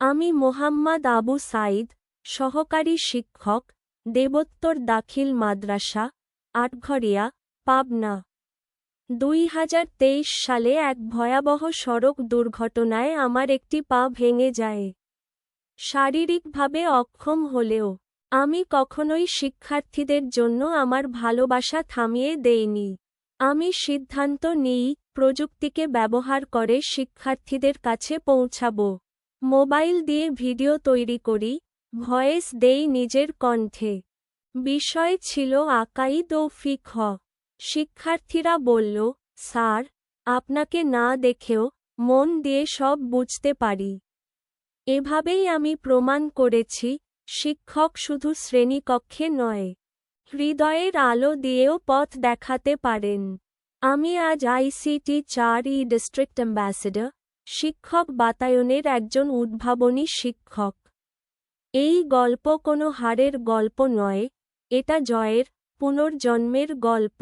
আমি মোহাম্মদ আবু সাইদ, সহকারী শিক্ষক, দেবোত্তর দাখিল মাদ্রাসা, আটঘরিয়া, পাবনা। 2023 সালে এক ভয়াবহ সড়ক দুর্ঘটনায় আমার একটি পা ভেঙে যায়। শারীরিকভাবে অক্ষম হলেও আমি কখনোই শিক্ষার্থীদের জন্য আমার ভালোবাসা থামিয়ে দেইনি। আমি সিদ্ধান্ত নিই, প্রযুক্তিকে ব্যবহার করে শিক্ষার্থীদের কাছে পৌঁছাবো। মোবাইল দিয়ে ভিডিও তৈরি করি, ভয়েস দেই নিজের কণ্ঠে। বিষয় ছিল আকাইদ ও ফিকহ। শিক্ষার্থীরা বলল, স্যার, আপনাকে না দেখেও মন দিয়ে সব বুঝতে পারি। এভাবেই আমি প্রমাণ করেছি, শিক্ষক শুধু শ্রেণীকক্ষে নয়, হৃদয়ের আলো দিয়েও পথ দেখাতে পারেন। আমি আজ আইসিটি 4 ডিস্ট্রিক্ট অ্যাম্বাসেডর, শিক্ষক বাতায়নের একজন উদ্ভাবনী শিক্ষক। এই গল্প কোনো হারের গল্প নয়, এটা জয়ের, পুনর্জন্মের গল্প।